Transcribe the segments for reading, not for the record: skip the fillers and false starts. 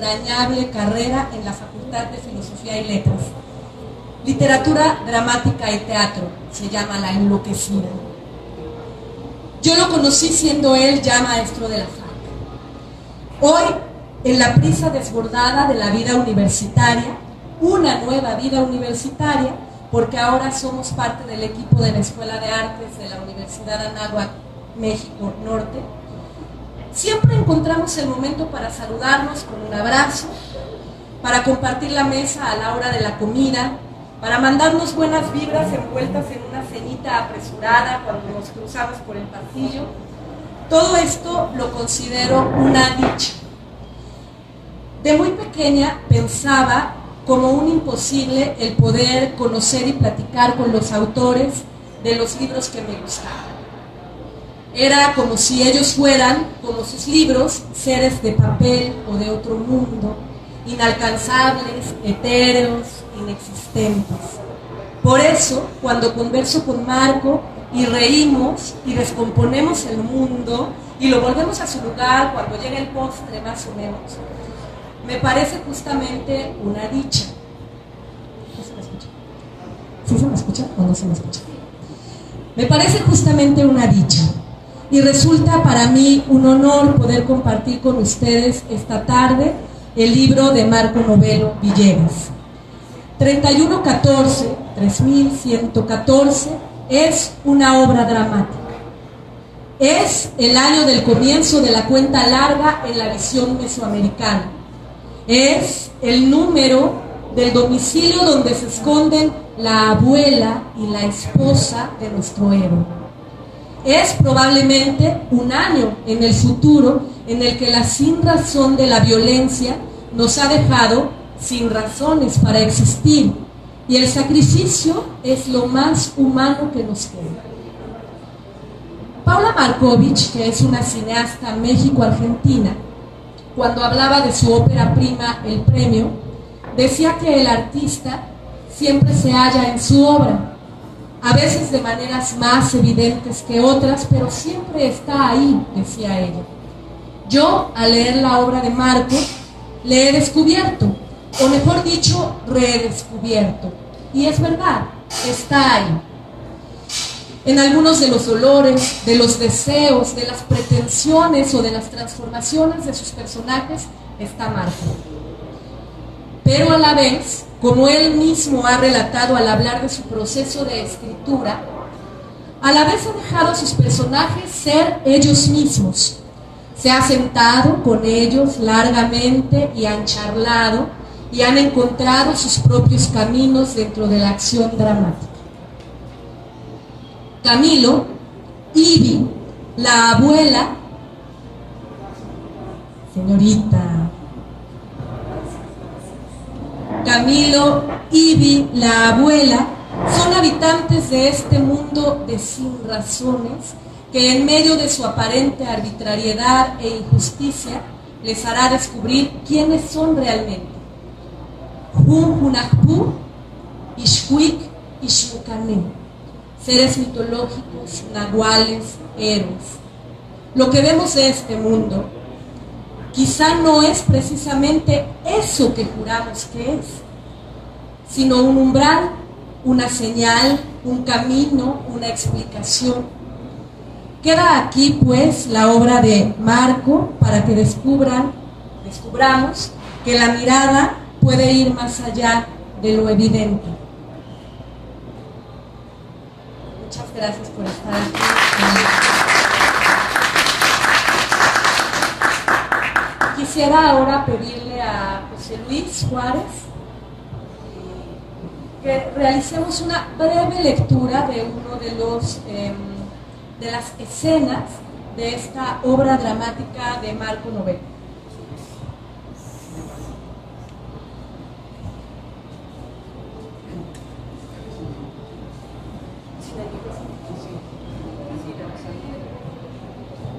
entrañable carrera en la Facultad de Filosofía y Letras. Literatura dramática y teatro, se llama La Enloquecida. Yo lo conocí siendo él ya maestro de la fac. Hoy, en la prisa desbordada de la vida universitaria, una nueva vida universitaria, porque ahora somos parte del equipo de la Escuela de Artes de la Universidad Anáhuac, México Norte, siempre encontramos el momento para saludarnos con un abrazo, para compartir la mesa a la hora de la comida, para mandarnos buenas vibras envueltas en una cenita apresurada cuando nos cruzamos por el pasillo. Todo esto lo considero una dicha. De muy pequeña pensaba como un imposible el poder conocer y platicar con los autores de los libros que me gustaban. Era como si ellos fueran, como sus libros, seres de papel o de otro mundo, inalcanzables, etéreos, inexistentes. Por eso, cuando converso con Marco y reímos y descomponemos el mundo y lo volvemos a su lugar cuando llega el postre más o menos, me parece justamente una dicha. ¿No se me escucha? ¿Sí se me escucha o no se me escucha? Me parece justamente una dicha. Y resulta para mí un honor poder compartir con ustedes esta tarde el libro de Marco Novelo Villegas. 3114 es una obra dramática. Es el año del comienzo de la cuenta larga en la visión mesoamericana. Es el número del domicilio donde se esconden la abuela y la esposa de nuestro héroe. Es probablemente un año en el futuro en el que la sinrazón de la violencia nos ha dejado sin razones para existir y el sacrificio es lo más humano que nos queda. Paula Markovich, que es una cineasta México-argentina, cuando hablaba de su ópera prima El Premio, decía que el artista siempre se halla en su obra, a veces de maneras más evidentes que otras, pero siempre está ahí, decía ella. Yo, al leer la obra de Marco, le he descubierto, o mejor dicho, redescubierto. Y es verdad, está ahí. En algunos de los olores, de los deseos, de las pretensiones o de las transformaciones de sus personajes está Marco. Pero a la vez, como él mismo ha relatado al hablar de su proceso de escritura, a la vez ha dejado a sus personajes ser ellos mismos. Se ha sentado con ellos largamente y han charlado y han encontrado sus propios caminos dentro de la acción dramática. Camilo, Ivy, la abuela, señorita. Camilo, Ivy, la abuela, son habitantes de este mundo de sin razones que en medio de su aparente arbitrariedad e injusticia les hará descubrir quiénes son realmente. Hunahpu, Ishkuik, Ishmukane, seres mitológicos, nahuales, héroes. Lo que vemos de este mundo quizá no es precisamente eso que juramos que es, sino un umbral, una señal, un camino, una explicación. Queda aquí, pues, la obra de Marco para que descubramos que la mirada puede ir más allá de lo evidente. Muchas gracias por estar aquí. Quisiera ahora pedirle a José Luis Juárez que realicemos una breve lectura de uno de de las escenas de esta obra dramática de Marco Novelo.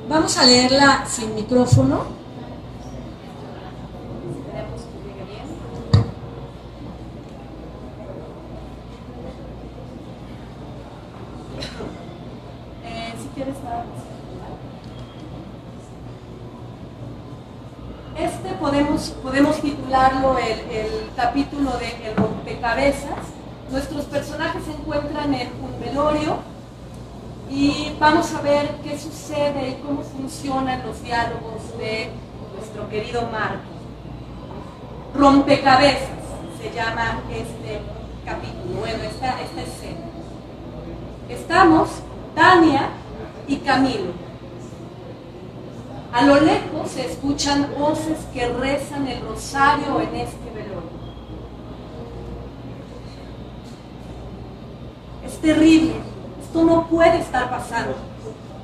Vamos a leerla sin micrófono. podemos titularlo el capítulo de El rompecabezas. Nuestros personajes se encuentran en un velorio y vamos a ver qué sucede y cómo funcionan los diálogos de nuestro querido Marco. Rompecabezas se llama este capítulo, bueno, esta escena. Estamos Tania y Camilo. A lo lejos se escuchan voces que rezan el rosario en este velorio. Es terrible, esto no puede estar pasando.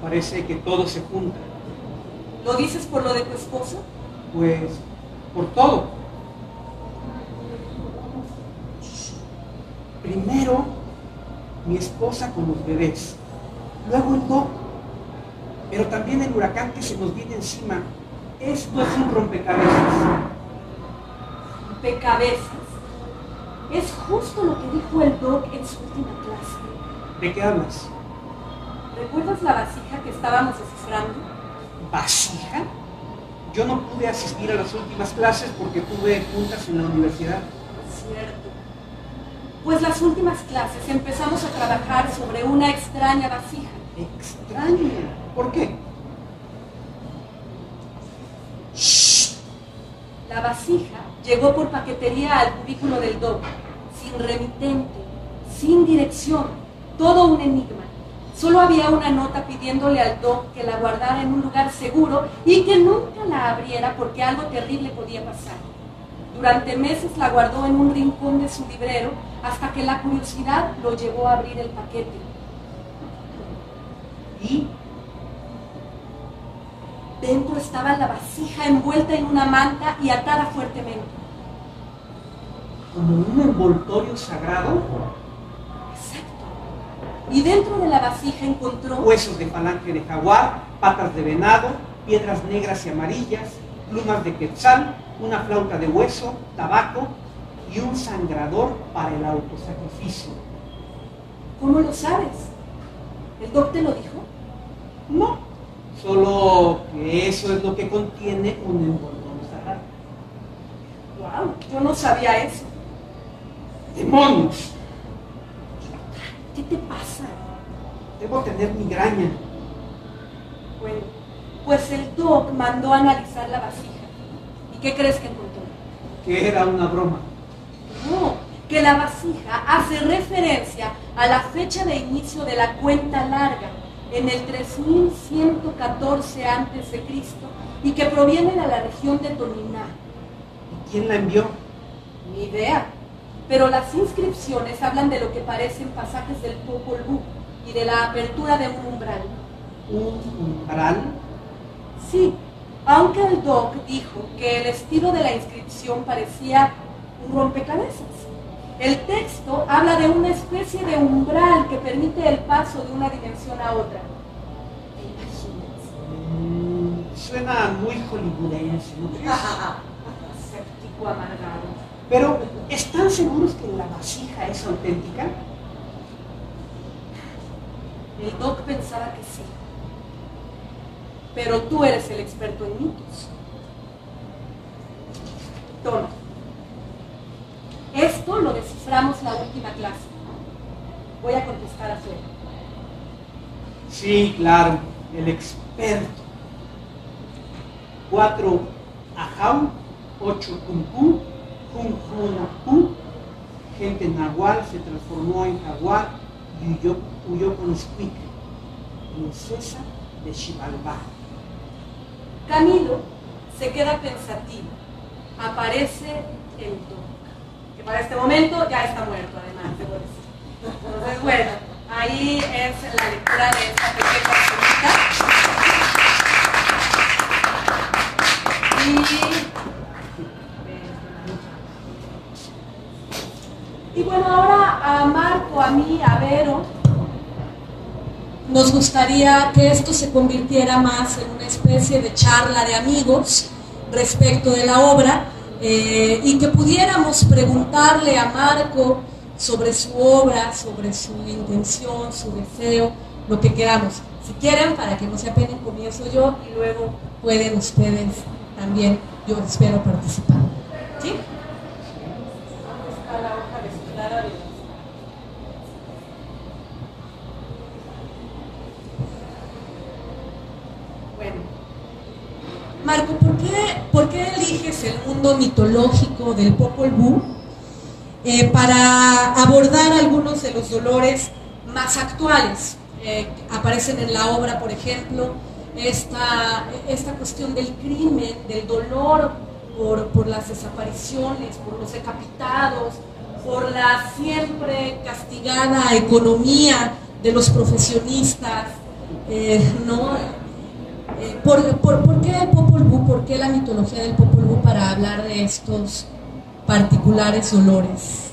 Parece que todo se junta. ¿Lo dices por lo de tu esposa? Pues, por todo. Primero, mi esposa con los bebés. Luego el doc. Pero también el huracán que se nos viene encima. Esto es un rompecabezas. Rompecabezas. Es justo lo que dijo el doc en su última clase. ¿De qué hablas? ¿Recuerdas la vasija que estábamos descifrando? ¿Vasija? Yo no pude asistir a las últimas clases porque tuve juntas en la universidad. Cierto. Pues las últimas clases empezamos a trabajar sobre una extraña vasija. ¿Extraña? ¿Por qué? ¡Shh! La vasija llegó por paquetería al cubículo del doc, sin remitente, sin dirección, todo un enigma. Solo había una nota pidiéndole al doc que la guardara en un lugar seguro y que nunca la abriera porque algo terrible podía pasar. Durante meses la guardó en un rincón de su librero hasta que la curiosidad lo llevó a abrir el paquete. ¿Y? Dentro estaba la vasija envuelta en una manta y atada fuertemente. ¿Como un envoltorio sagrado? Exacto. Y dentro de la vasija encontró Huesos de falange de jaguar, patas de venado, piedras negras y amarillas, plumas de quetzal, una flauta de hueso, tabaco y un sangrador para el autosacrificio. ¿Cómo lo sabes? ¿El doc te lo dijo? No, solo que eso es lo que contiene un envoltorio sagrado. ¡Wow! Yo no sabía eso. ¡Demonios! ¿Qué te pasa? Debo tener migraña. Bueno, pues el doc mandó a analizar la vasija. ¿Y qué crees que encontró? Que era una broma. No, que la vasija hace referencia a la fecha de inicio de la cuenta larga, en el 3114 a.C. y que proviene de la región de Toniná. ¿Y quién la envió? Ni idea. Pero las inscripciones hablan de lo que parecen pasajes del Popol Vuh y de la apertura de un umbral. ¿Un umbral? Sí, aunque el doc dijo que el estilo de la inscripción parecía un rompecabezas. El texto habla de una especie de umbral que permite el paso de una dimensión a otra. ¿Te imaginas? Suena muy hollywoodense, ¿no crees? Escéptico amargado. Pero, ¿están seguros que la vasija es auténtica? El doc pensaba que sí. Pero tú eres el experto en mitos. Toma. Esto lo desciframos la última clase. Voy a contestar afuera. Sí, claro, el experto. 4 ajau, 8 cuncú, junjunapu, gente nahual se transformó en jaguar y huyó con Squeak, princesa de Xibalbá. Camilo se queda pensativo. Aparece el doc, que para este momento ya está muerto, además, debo decir. Entonces, bueno, ahí es la lectura de esta pequeña y bueno, ahora a Marco, a mí, a Vero, nos gustaría que esto se convirtiera más en una especie de charla de amigos respecto de la obra y que pudiéramos preguntarle a Marco sobre su obra, sobre su intención, su deseo, lo que queramos. Si quieren, para que no se apenen, comienzo yo y luego pueden ustedes también yo espero participar. ¿Sí? Está la hoja mezclada de... Bueno, Marco, ¿por qué eliges el mundo mitológico del Popol Vuh para abordar algunos de los dolores más actuales? Aparecen en la obra, por ejemplo, esta cuestión del crimen, del dolor por las desapariciones, por los decapitados, por la siempre castigada economía de los profesionistas, ¿no? ¿Por qué el Popol Vuh? ¿Por qué la mitología del Popol Vuh para hablar de estos particulares dolores?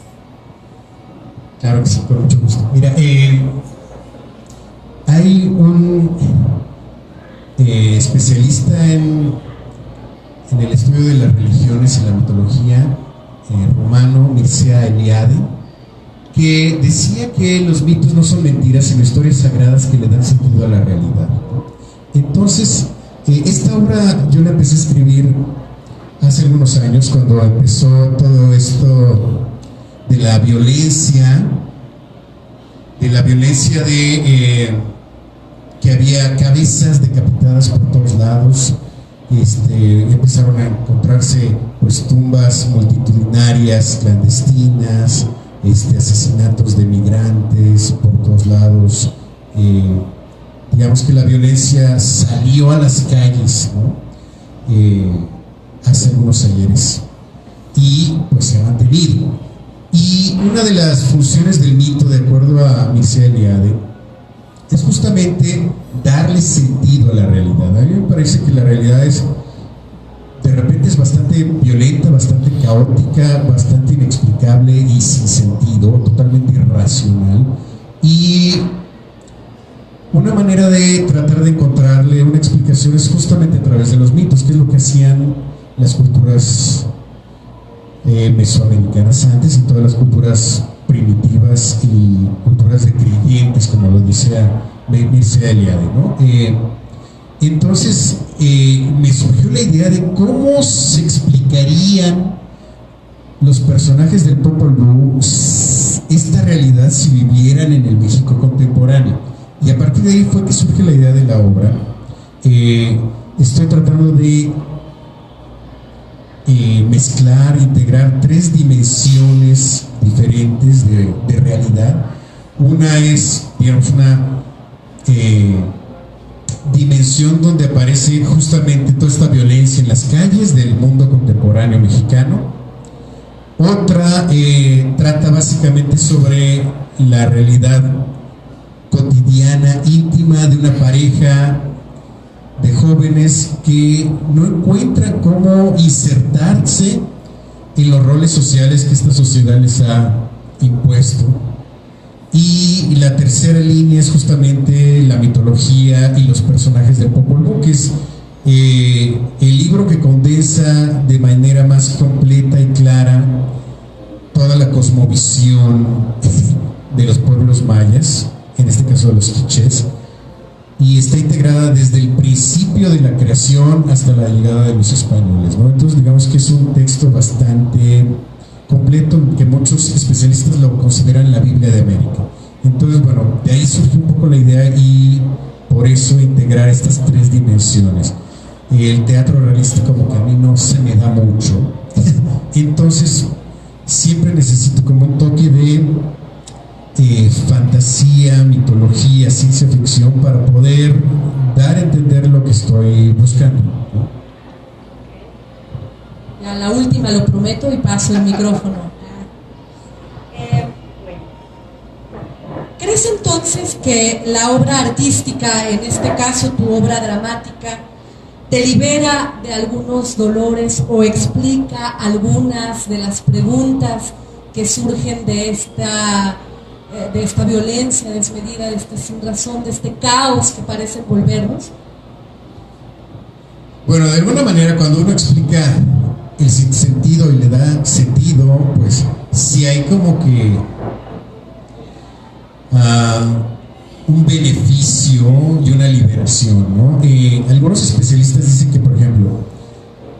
Claro que sí, con mucho gusto. Mira, hay un especialista en el estudio de las religiones y la mitología romano, Mircea Eliade, que decía que los mitos no son mentiras, sino historias sagradas que le dan sentido a la realidad. Entonces, esta obra yo la empecé a escribir hace algunos años, cuando empezó todo esto de la violencia, que había cabezas decapitadas por todos lados. Empezaron a encontrarse pues tumbas multitudinarias, clandestinas, asesinatos de migrantes por todos lados. Digamos que la violencia salió a las calles, ¿no? Hace algunos ayeres, y pues se ha mantenido. Y una de las funciones del mito, de acuerdo a Mircea Eliade, es justamente darle sentido a la realidad. A mí me parece que la realidad de repente es bastante violenta, bastante caótica, bastante inexplicable y sin sentido, totalmente irracional. Y una manera de tratar de encontrarle una explicación es justamente a través de los mitos, que es lo que hacían las culturas mesoamericanas antes, y todas las culturas primitivas y culturas de creyentes, como lo dice Mircea Eliade, ¿no? Entonces me surgió la idea de cómo se explicarían los personajes del Popol Vuh esta realidad si vivieran en el México contemporáneo. Y a partir de ahí fue que surge la idea de la obra. Estoy tratando de mezclar, integrar tres dimensiones diferentes de realidad. Una es, digamos, una dimensión donde aparece justamente toda esta violencia en las calles del mundo contemporáneo mexicano. Otra trata básicamente sobre la realidad cotidiana, íntima de una pareja de jóvenes que no encuentran cómo insertarse en los roles sociales que esta sociedad les ha impuesto. Y la tercera línea es justamente la mitología y los personajes del Popol Vuh, que es el libro que condensa de manera más completa y clara toda la cosmovisión de los pueblos mayas, en este caso de los quichés, y está integrada desde el principio de la creación hasta la llegada de los españoles, ¿no? Entonces digamos que es un texto bastante completo, que muchos especialistas lo consideran la Biblia de América. Entonces, bueno, de ahí surge un poco la idea, y por eso integrar estas tres dimensiones. El teatro realista como que a mí no se me da mucho, entonces siempre necesito como un toque de fantasía, mitología, ciencia ficción para poder dar a entender lo que estoy buscando, ¿no? Ya, la última, lo prometo, y paso el micrófono. ¿Crees entonces que la obra artística, en este caso tu obra dramática, te libera de algunos dolores o explica algunas de las preguntas que surgen de esta violencia desmedida, de esta sinrazón, de este caos que parece envolvernos? Bueno, de alguna manera, cuando uno explica el sentido y le da sentido, pues sí hay como que un beneficio y una liberación, ¿no? Algunos especialistas dicen que, por ejemplo,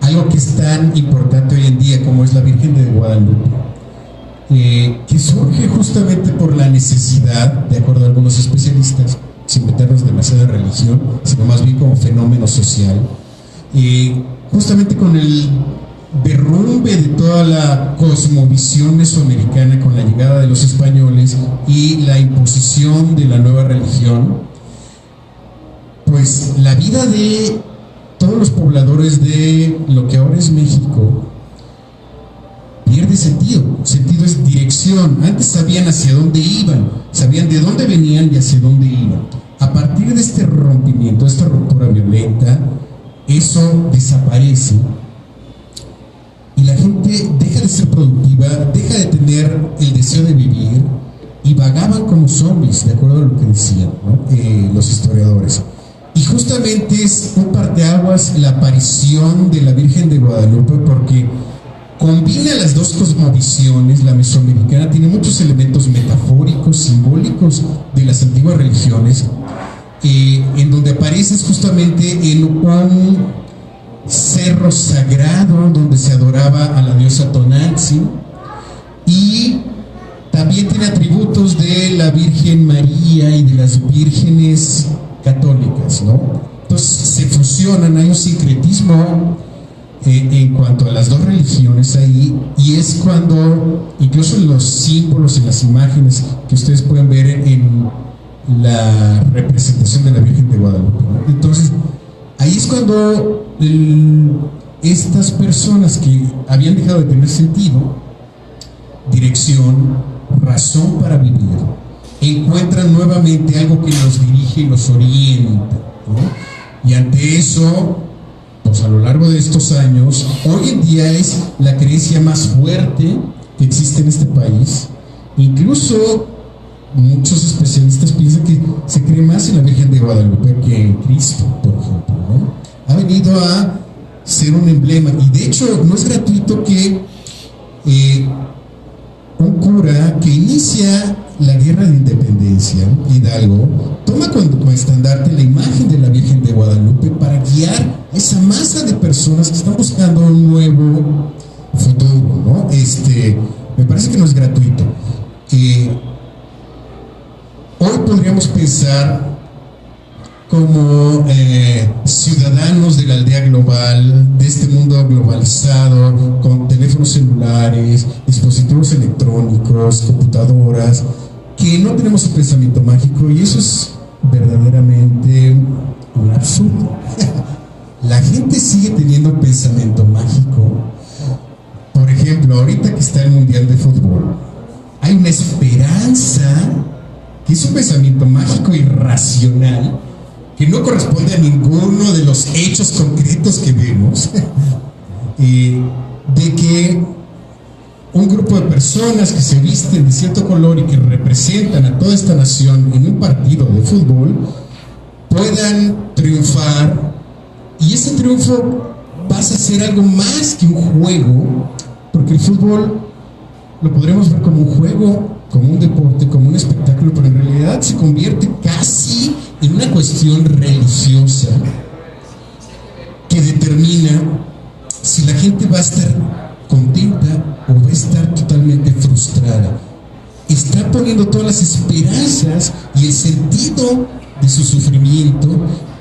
algo que es tan importante hoy en día como es la Virgen de Guadalupe, que surge justamente por la necesidad, de acuerdo a algunos especialistas, sin meternos demasiado en religión, sino más bien como fenómeno social, justamente con el derrumbe de toda la cosmovisión mesoamericana con la llegada de los españoles y la imposición de la nueva religión, pues la vida de todos los pobladores de lo que ahora es México pierde sentido. Sentido es dirección. Antes sabían hacia dónde iban, sabían de dónde venían y hacia dónde iban. A partir de este rompimiento, de esta ruptura violenta, eso desaparece y la gente deja de ser productiva, deja de tener el deseo de vivir y vagaban como zombies, de acuerdo a lo que decían, ¿no? Los historiadores. Y justamente es un parteaguas la aparición de la Virgen de Guadalupe, porque combina las dos cosmovisiones. La mesoamericana tiene muchos elementos metafóricos, simbólicos de las antiguas religiones, en donde apareces justamente en un cerro sagrado donde se adoraba a la diosa Tonantzin, y también tiene atributos de la Virgen María y de las vírgenes católicas, ¿no? Entonces se fusionan, hay un sincretismo en cuanto a las dos religiones ahí, y es cuando incluso en los símbolos, en las imágenes que ustedes pueden ver en la representación de la Virgen de Guadalupe, ¿no? Entonces ahí es cuando estas personas que habían dejado de tener sentido, dirección, razón para vivir, encuentran nuevamente algo que los dirige y los orienta, ¿no? Y ante eso, pues a lo largo de estos años, hoy en día es la creencia más fuerte que existe en este país. Incluso muchos especialistas piensan que se cree más en la Virgen de Guadalupe que en Cristo, por ejemplo, ¿no? Ha venido a ser un emblema, y de hecho no es gratuito que un cura que inicia la guerra de independencia, Hidalgo, toma como estandarte la imagen de la Virgen de Guadalupe para guiar a esa masa de personas que están buscando un nuevo futuro, ¿no? Me parece que no es gratuito. Hoy podríamos pensar como ciudadanos de la aldea global, de este mundo globalizado, con teléfonos celulares, dispositivos electrónicos, computadoras, que no tenemos el pensamiento mágico, y eso es verdaderamente un absurdo. La gente sigue teniendo pensamiento mágico. Por ejemplo, ahorita que está el Mundial de Fútbol, hay una esperanza que es un pensamiento mágico y racional que no corresponde a ninguno de los hechos concretos que vemos, de que un grupo de personas que se visten de cierto color y que representan a toda esta nación en un partido de fútbol puedan triunfar, y ese triunfo pasa a ser algo más que un juego, porque el fútbol lo podremos ver como un juego, como un deporte, como un espectáculo, pero en realidad se convierte casi en una cuestión religiosa que determina si la gente va a estar contenta o va a estar totalmente frustrada. Está poniendo todas las esperanzas y el sentido de su sufrimiento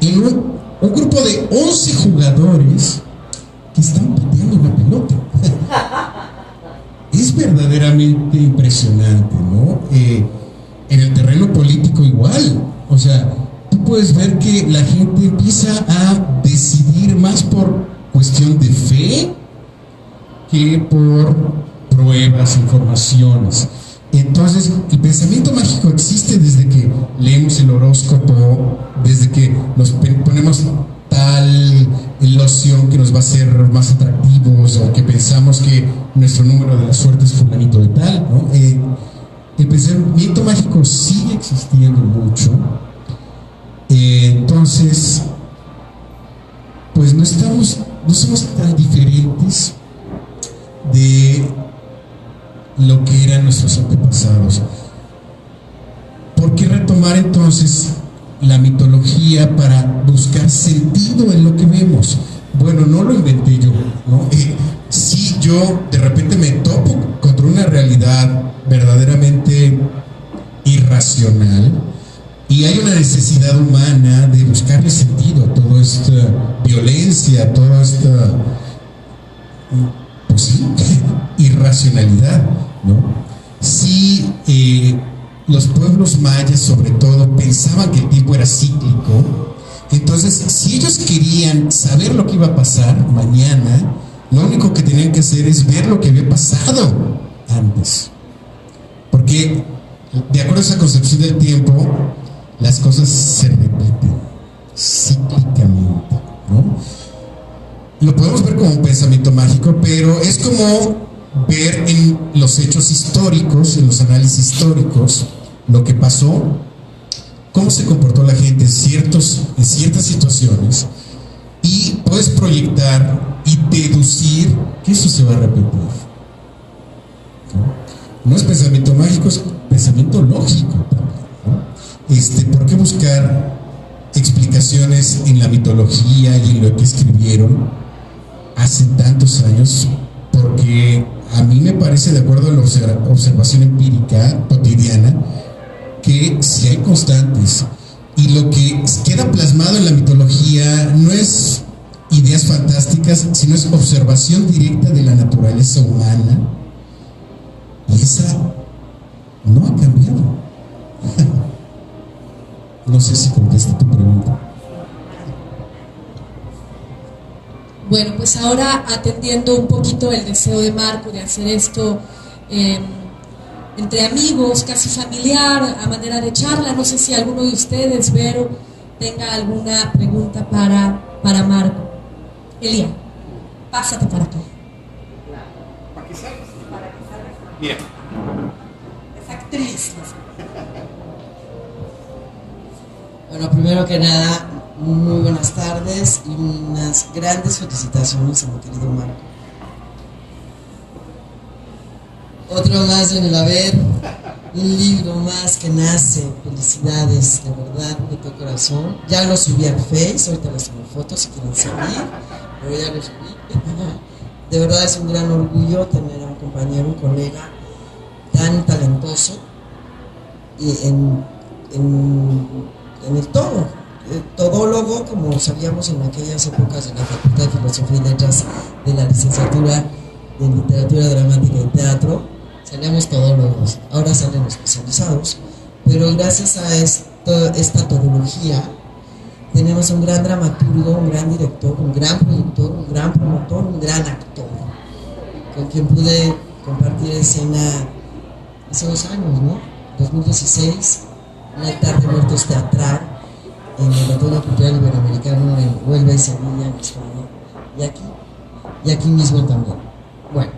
en un grupo de 11 jugadores que están pateando la pelota. Es verdaderamente impresionante, ¿no? En el terreno político igual. O sea, tú puedes ver que la gente empieza a decidir más por cuestión de fe que por pruebas, informaciones. Entonces, el pensamiento mágico existe desde que leemos el horóscopo, desde que nos ponemos tal loción que nos va a hacer más atractivos, o que pensamos que nuestro número de la suerte es fulanito de tal, ¿no? El pensamiento mágico sigue existiendo mucho. Entonces, pues no somos tan diferentes de lo que eran nuestros antepasados. ¿Por qué retomar entonces la mitología para buscar sentido en lo que vemos? bueno, no lo inventé yo, ¿no? Sí, yo de repente me topo contra una realidad verdaderamente irracional y hay una necesidad humana de buscarle sentido a toda esta violencia, a toda esta, pues sí, irracionalidad, ¿no? Sí, los pueblos mayas sobre todo pensaban que el tiempo era cíclico. Entonces, si ellos querían saber lo que iba a pasar mañana, lo único que tenían que hacer es ver lo que había pasado antes. Porque, de acuerdo a esa concepción del tiempo, las cosas se repiten cíclicamente, ¿no? Lo podemos ver como un pensamiento mágico, pero es como ver en los hechos históricos, en los análisis históricos, lo que pasó, cómo se comportó la gente en ciertas situaciones, y puedes proyectar y deducir que eso se va a repetir. No es pensamiento mágico, es pensamiento lógico también, ¿no? ¿Por qué buscar explicaciones en la mitología y en lo que escribieron hace tantos años? Porque a mí me parece, de acuerdo a la observación empírica cotidiana, que si hay constantes y lo que queda plasmado en la mitología no es ideas fantásticas, sino es observación directa de la naturaleza humana, y esa no ha cambiado. No sé si contesta tu pregunta. Bueno, pues ahora atendiendo un poquito el deseo de Marco de hacer esto entre amigos, casi familiar, a manera de charla, no sé si alguno de ustedes, Vero, tenga alguna pregunta para Marco. Elia, pásate para acá. ¿Para qué salgas? Para que salgas. Bien. Es actriz. Bueno, primero que nada, muy buenas tardes y unas grandes felicitaciones a mi querido Marco. Otro más en el haber, un libro más que nace. Felicidades, de verdad, de todo corazón. Ya lo subí al Face, ahorita les tomo fotos si quieren seguir, pero ya lo subí. De verdad es un gran orgullo tener a un compañero, un colega tan talentoso y en el todo, todólogo, como sabíamos en aquellas épocas de la Facultad de Filosofía y Letras de la licenciatura de Literatura Dramática y Teatro. Salíamos todólogos, ahora salen especializados, pero gracias a esta todología tenemos un gran dramaturgo, un gran director, un gran productor, un gran promotor, un gran actor, con quien pude compartir escena hace 2 años, ¿no? 2016, una tarde de muertos teatral en el Otoño Cultural Iberoamericano en Huelva y Sevilla, en España, y aquí mismo también. Bueno,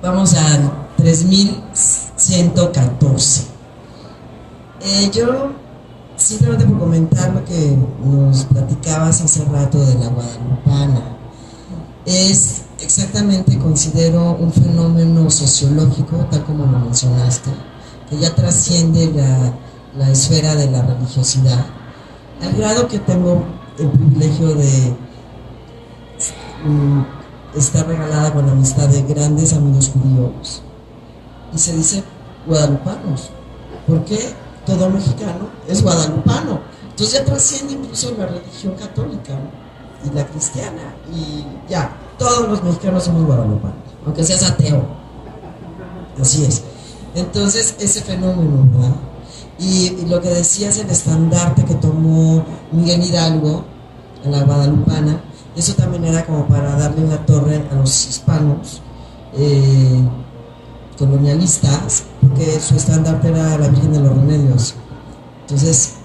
vamos a 3114. Yo, simplemente por comentar lo que nos platicabas hace rato de la guadalupana, es exactamente, considero, un fenómeno sociológico, tal como lo mencionaste, que ya trasciende la esfera de la religiosidad, al grado que tengo el privilegio de estar regalada con la amistad de grandes amigos judíos, y se dice guadalupanos, porque todo mexicano es guadalupano. Entonces ya trasciende incluso la religión católica y la cristiana, y ya, todos los mexicanos somos guadalupanos, aunque seas ateo. Así es. Entonces, ese fenómeno, ¿verdad? Y lo que decías, el estandarte que tomó Miguel Hidalgo, a la guadalupana, eso también era como para darle una torre a los hispanos colonialistas, porque su estandarte era la Virgen de los Remedios. Entonces,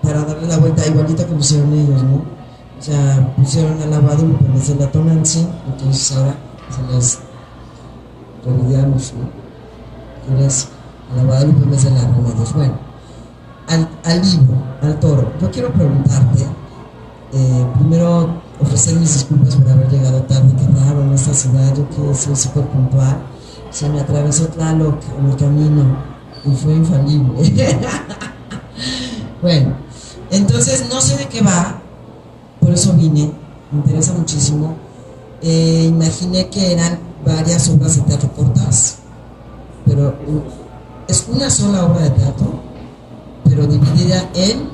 para darle la vuelta, igualito que pusieron ellos, ¿no? O sea, pusieron a la Guadalupe en vez de la Tonantzin, entonces ahora se las revidiamos, ¿no? Eres a la Guadalupe en vez de la Remedios. Bueno, al libro, al toro, yo quiero preguntarte, primero ofrecer mis disculpas por haber llegado tarde, que raro en esta ciudad, yo que soy súper puntual, se me atravesó Tlaloc en el camino y fue infalible. Bueno, entonces no sé de qué va, por eso vine, me interesa muchísimo. Imaginé que eran varias obras de teatro cortas, pero es una sola obra de teatro, pero dividida en...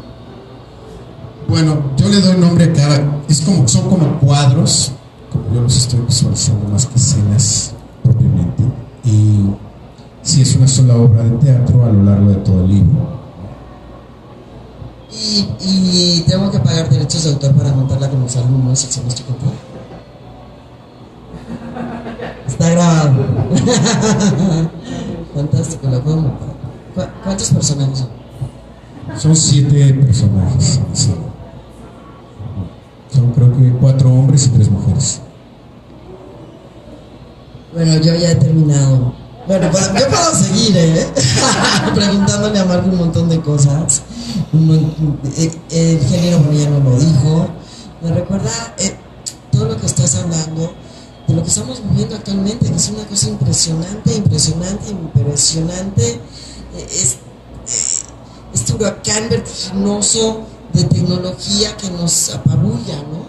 Bueno, yo le doy nombre a cada, son como cuadros, como yo los estoy visualizando más que escenas propiamente, y sí es una sola obra de teatro a lo largo de todo el libro. Y tengo que pagar derechos de autor para montarla con los alumnos el semestre que viene. Está grabado. Fantástico, la puedo montar. ¿Cuántos personajes son? Son 7 personajes, sí. Son creo que 4 hombres y 3 mujeres. Bueno, yo ya he terminado. Bueno, pues yo puedo seguir, preguntándole a Marco un montón de cosas. El género ya no lo dijo. Me recuerda todo lo que estás hablando de lo que estamos viviendo actualmente, que es una cosa impresionante. Este huracán vertiginoso de tecnología que nos apabulla, ¿no?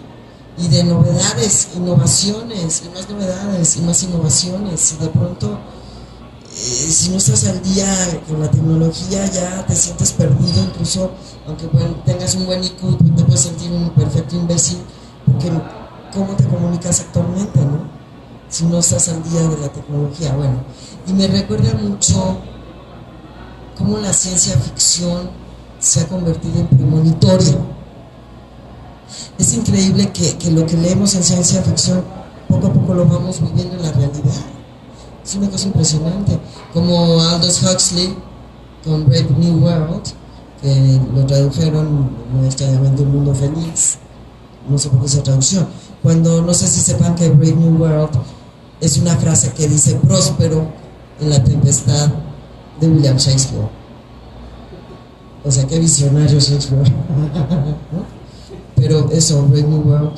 Y de novedades, innovaciones, y más novedades, y más innovaciones, y de pronto, si no estás al día con la tecnología, ya te sientes perdido, incluso aunque tengas un buen IQ, tú te puedes sentir un perfecto imbécil, porque ¿cómo te comunicas actualmente, no? Si no estás al día de la tecnología. Bueno, y me recuerda mucho cómo la ciencia ficción se ha convertido en premonitorio. Es increíble que lo que leemos en ciencia ficción poco a poco lo vamos viviendo en la realidad. Es una cosa impresionante. Como Aldous Huxley con Brave New World, que lo tradujeron, no está llamando Un Mundo Feliz, no sé por qué esa traducción. Cuando, no sé si sepan que Brave New World es una frase que dice próspero en La Tempestad de William Shakespeare. O sea, qué visionario Shakespeare. ¿No? Pero eso, Brave New World,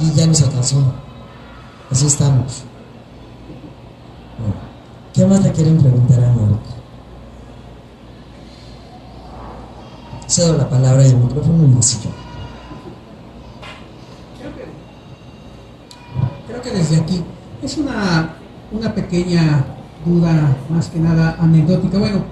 y ya nos alcanzó. Así estamos. Bueno, ¿qué más le quieren preguntar a Marco? Cedo la palabra y el micrófono y el sillón. Creo que desde aquí es una pequeña duda, más que nada anecdótica. Bueno,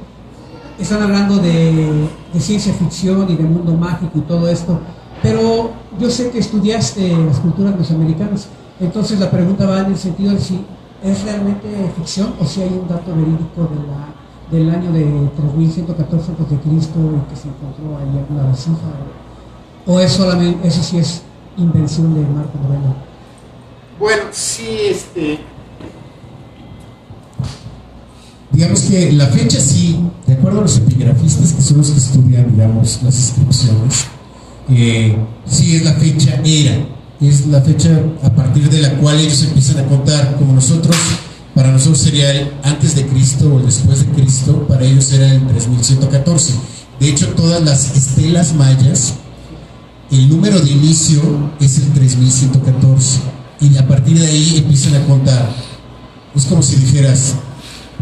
están hablando de ciencia ficción y de mundo mágico y todo esto, pero yo sé que estudiaste las culturas mesoamericanas, entonces la pregunta va en el sentido de si es realmente ficción o si hay un dato verídico del año de 3114 a.C. y que se encontró ahí alguna vasija, o es solamente, eso sí es invención de Marco Novelo. Bueno, sí, digamos que la fecha sí, de acuerdo a los epigrafistas, que son los que estudian, digamos, las inscripciones, sí es la fecha es la fecha a partir de la cual ellos empiezan a contar. Como nosotros, para nosotros sería el antes de Cristo o el después de Cristo, para ellos era el 3114. De hecho, todas las estelas mayas, el número de inicio es el 3114, y a partir de ahí empiezan a contar. Es como si dijeras,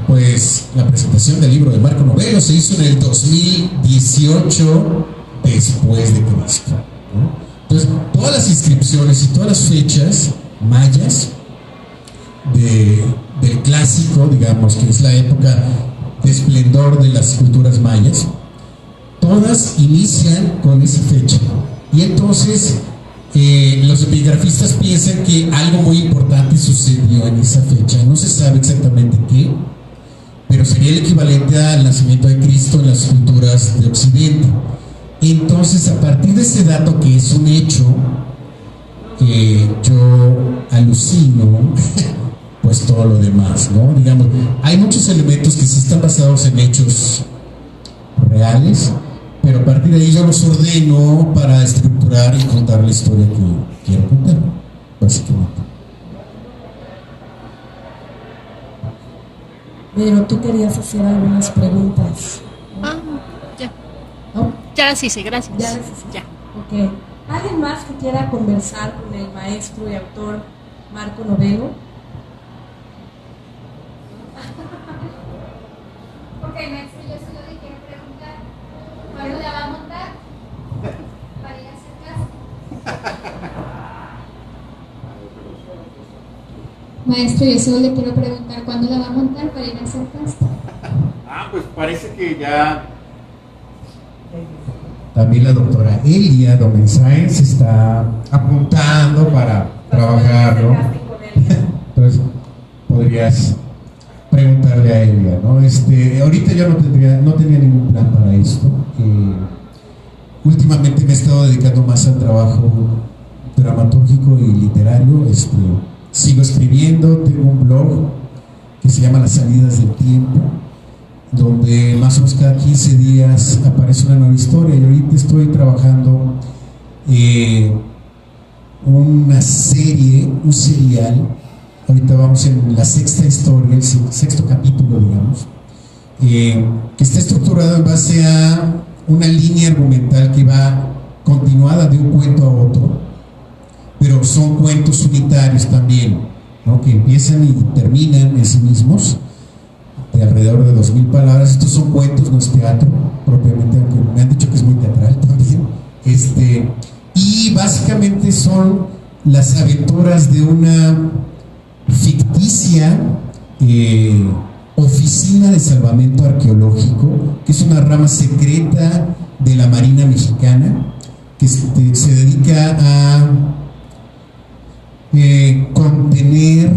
pues la presentación del libro de Marco Novelo se hizo en el 2018 después de Cristo, ¿no? Entonces, todas las inscripciones y todas las fechas mayas del clásico, digamos, que es la época de esplendor de las culturas mayas, todas inician con esa fecha. Y entonces los epigrafistas piensan que algo muy importante sucedió en esa fecha. No se sabe exactamente qué, pero sería el equivalente al nacimiento de Cristo en las culturas de Occidente. Entonces, a partir de ese dato, que es un hecho, yo alucino pues todo lo demás, ¿no? Digamos, hay muchos elementos que sí están basados en hechos reales, pero a partir de ahí yo los ordeno para estructurar y contar la historia que quiero contar, básicamente. Pero tú querías hacer algunas preguntas. Ya. ¿No? Ya las hice, gracias. Ya las hice. Ya. Ok. ¿Alguien más que quiera conversar con el maestro y autor Marco Novelo? Ok, maestro, yo solo le quiero preguntar, ¿cuándo la va a montar? Para ir a hacer clase. Maestro, yo solo le quiero preguntar cuándo la va a montar para ir a hacer pasta. Pues parece que ya. También la doctora Elia Domensáenz se está apuntando para trabajarlo. Entonces, podrías preguntarle a Elia, ¿no? Ahorita yo no tenía ningún plan para esto. Últimamente me he estado dedicando más al trabajo dramatúrgico y literario. Sigo escribiendo, tengo un blog que se llama Las Salidas del Tiempo, donde más o menos cada 15 días aparece una nueva historia, y ahorita estoy trabajando una serie, un serial. Ahorita vamos en la sexta historia, el sexto capítulo, digamos, que está estructurado en base a una línea argumental que va continuada de un cuento a otro, pero son cuentos unitarios también, ¿no? Que empiezan y terminan en sí mismos, de alrededor de 2000 palabras. Estos son cuentos, no es teatro propiamente, aunque me han dicho que es muy teatral también. Y básicamente son las aventuras de una ficticia oficina de salvamento arqueológico, que es una rama secreta de la Marina Mexicana, que se dedica a contener,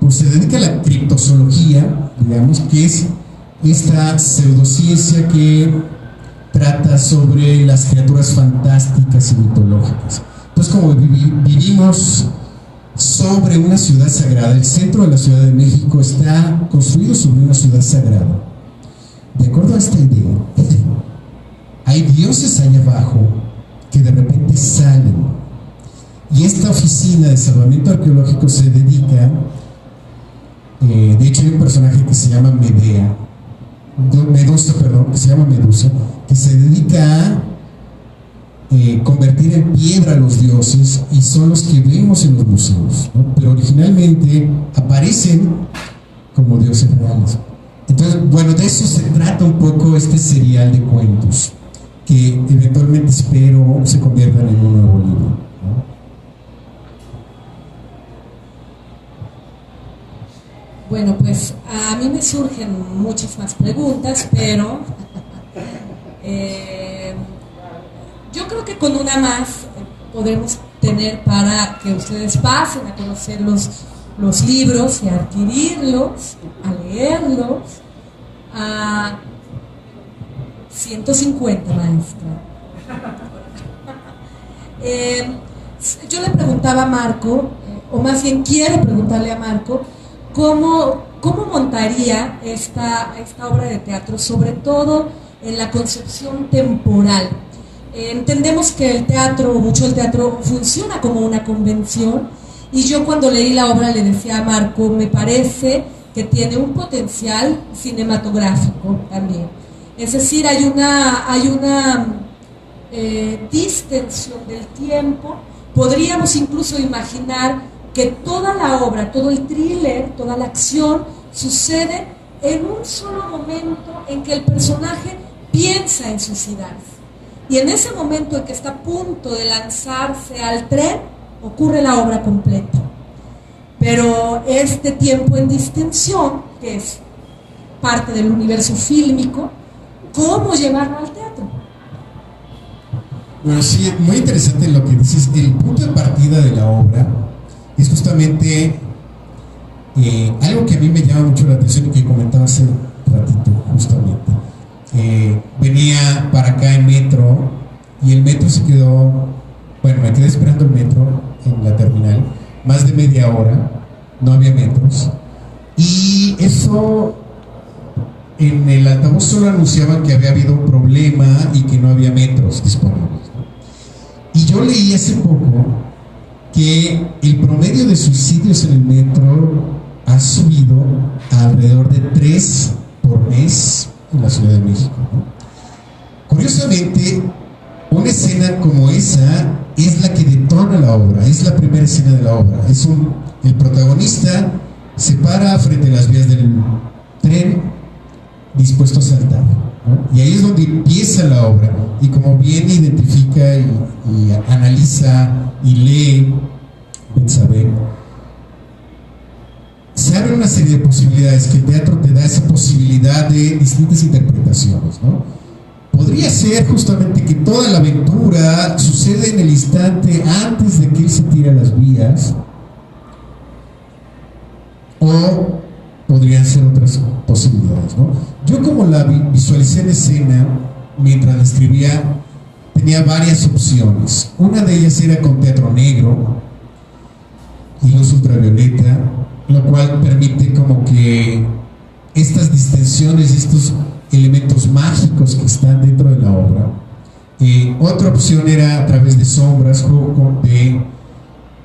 pues se dedica a la criptozoología, digamos, que es esta pseudociencia que trata sobre las criaturas fantásticas y mitológicas. Entonces, como vivimos sobre una ciudad sagrada, el centro de la Ciudad de México está construido sobre una ciudad sagrada. De acuerdo a esta idea, hay dioses allá abajo que de repente salen, y esta oficina de salvamento arqueológico se dedica, de hecho hay un personaje que se llama Medusa, que se dedica a convertir en piedra a los dioses, y son los que vemos en los museos, ¿no? Pero originalmente aparecen como dioses reales. Entonces, bueno, de eso se trata un poco este serial de cuentos, que eventualmente espero se conviertan en un nuevo libro, ¿no? Bueno, pues a mí me surgen muchas más preguntas, pero yo creo que con una más podremos tener para que ustedes pasen a conocer los libros y a adquirirlos, a leerlos. A 150, maestra. Yo le preguntaba a Marco, o más bien quiero preguntarle a Marco, ¿cómo montaría esta obra de teatro, sobre todo en la concepción temporal? Entendemos que mucho el teatro funciona como una convención, y yo cuando leí la obra le decía a Marco, me parece que tiene un potencial cinematográfico también. Es decir, hay una distensión del tiempo. Podríamos incluso imaginar que toda la obra, todo el thriller, toda la acción sucede en un solo momento en que el personaje piensa en suicidarse. Y en ese momento en que está a punto de lanzarse al tren, ocurre la obra completa. Pero este tiempo en distensión, que es parte del universo fílmico, ¿cómo llevarlo al teatro? Bueno, sí, muy interesante lo que dices. El punto de partida de la obra es justamente algo que a mí me llama mucho la atención y que comentaba hace ratito, justamente. Venía para acá en metro, y el metro se quedó, bueno, me quedé esperando el metro en la terminal más de media hora, no había metros, y eso, en el altavoz solo anunciaban que había habido un problema y que no había metros disponibles, ¿no? Y yo leí hace poco que el promedio de suicidios en el metro ha subido a alrededor de 3 por mes en la Ciudad de México, ¿no? Curiosamente, una escena como esa es la que detona la obra, es la primera escena de la obra. El protagonista se para frente a las vías del tren dispuesto a saltar, ¿no? Y ahí es donde empieza la obra, y como bien identifica y analiza y lee Betsabe, se abren una serie de posibilidades, que el teatro te da esa posibilidad de distintas interpretaciones, ¿no? Podría ser justamente que toda la aventura sucede en el instante antes de que él se tire a las vías, o podrían ser otras posibilidades, ¿no? Yo, como la visualicé en escena mientras la escribía, tenía varias opciones. Una de ellas era con teatro negro y luz ultravioleta, lo cual permite como que estas distensiones y estos elementos mágicos que están dentro de la obra. Otra opción era a través de sombras, juego de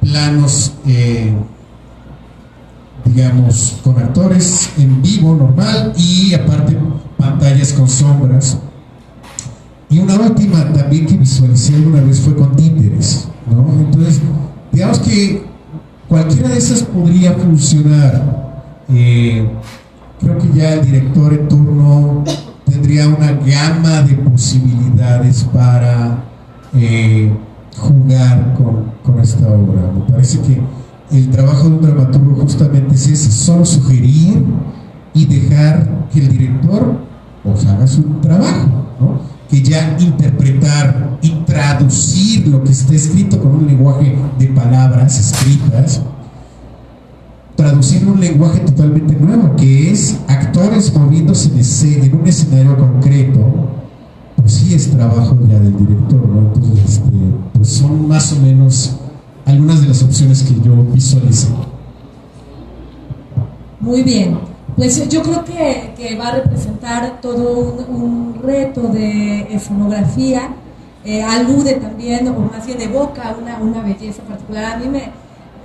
planos, digamos, con actores en vivo normal, y aparte pantallas con sombras. Y una última también que visualicé alguna vez fue con títeres, ¿no? Entonces, digamos que cualquiera de esas podría funcionar. Creo que ya el director en turno tendría una gama de posibilidades para jugar con esta obra. Me parece que el trabajo de un dramaturgo justamente es ese: solo sugerir y dejar que el director pues haga su trabajo, ¿no? Que ya interpretar y traducir lo que está escrito con un lenguaje de palabras escritas, traducir un lenguaje totalmente nuevo, que es actores moviéndose en un escenario concreto, pues sí es trabajo ya del director, ¿no? Entonces, pues son más o menos algunas de las opciones que yo visualicé. Muy bien. Pues yo creo que va a representar todo un reto de escenografía, alude también, o más bien evoca una belleza particular. A mí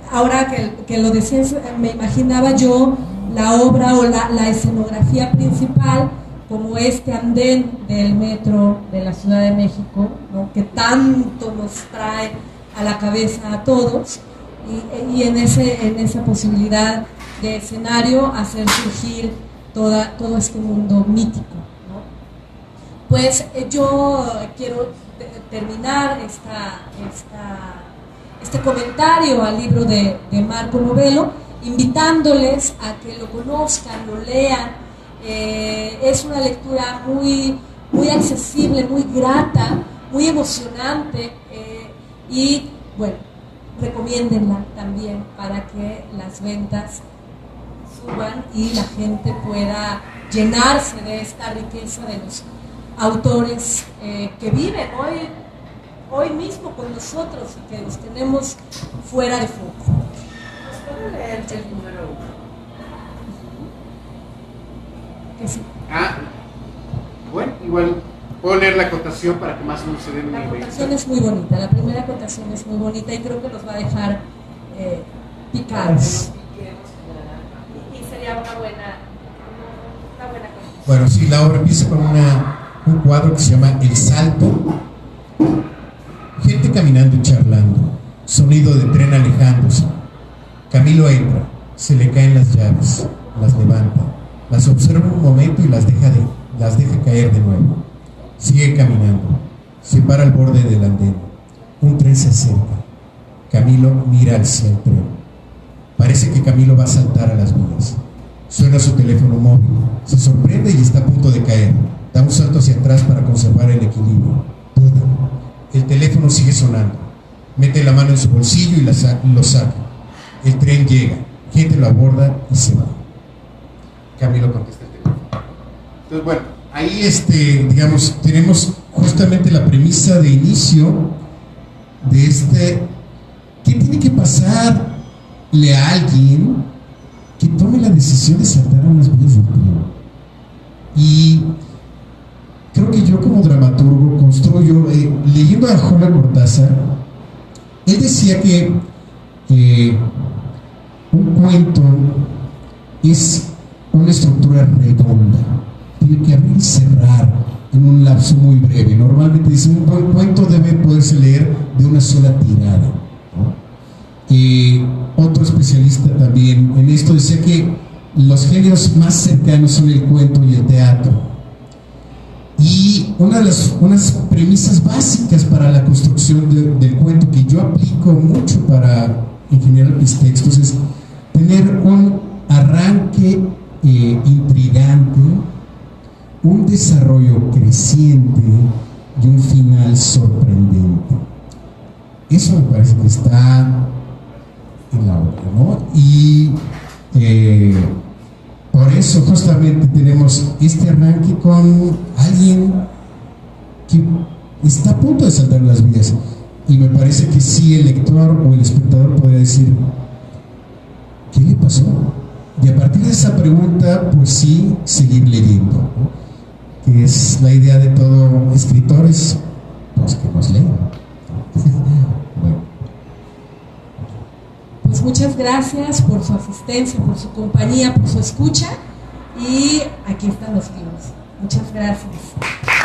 ahora que lo decías, me imaginaba yo la obra o la escenografía principal como este andén del metro de la Ciudad de México, ¿no? Que tanto nos trae a la cabeza a todos, y en esa posibilidad de escenario hacer surgir todo este mundo mítico, ¿no? Pues yo quiero terminar este comentario al libro de Marco Novelo invitándoles a que lo conozcan, lo lean. Es una lectura muy, muy accesible, muy grata, muy emocionante, y bueno, recomiéndenla también para que las ventas suban y la gente pueda llenarse de esta riqueza de los autores que viven hoy mismo con nosotros y que los tenemos fuera de foco. ¿Puedo leer el número 1? Que sí. Bueno, igual puedo leer la acotación para que más o menos se den una idea. La acotación es muy bonita, la primera acotación es muy bonita y creo que los va a dejar picados. Y sería una buena acotación. Bueno, sí, la obra empieza con un cuadro que se llama El Salto. Gente caminando y charlando, sonido de tren alejándose. Camilo entra, se le caen las llaves, las levanta, las observa un momento y las deja caer de nuevo. Sigue caminando, se para al borde del andén. Un tren se acerca. Camilo mira hacia el tren. Parece que Camilo va a saltar a las vías. Suena su teléfono móvil, se sorprende y está a punto de caer. Da un salto hacia atrás para conservar el equilibrio. Duda. El teléfono sigue sonando. Mete la mano en su bolsillo y lo saca. El tren llega, gente lo aborda y se va. Camilo contesta el teléfono. Entonces, bueno, ahí digamos, tenemos justamente la premisa de inicio de ¿qué tiene que pasarle a alguien que tome la decisión de saltar a unas vías del tren? Y creo que yo, como dramaturgo, construyo, leyendo a Julio Cortázar, él decía que un cuento es una estructura redonda, tiene que abrir y cerrar en un lapso muy breve. Normalmente dice, un buen cuento debe poderse leer de una sola tirada, ¿no? Otro especialista también en esto decía que los géneros más cercanos son el cuento y el teatro. Y unas premisas básicas para la construcción del cuento, que yo aplico mucho para en general mis textos, es tener un arranque arranque intrigante, un desarrollo creciente y un final sorprendente. Eso me parece que está en la obra, ¿no? Y por eso justamente tenemos este arranque con alguien que está a punto de saltar las vías, y me parece que sí, el lector o el espectador podría decir, ¿qué le pasó? Y a partir de esa pregunta, pues sí, seguir leyendo, ¿no? Que es la idea de todo escritor, es pues que nos lean. Bueno. Pues muchas gracias por su asistencia, por su compañía, por su escucha, y aquí están los libros. Muchas gracias.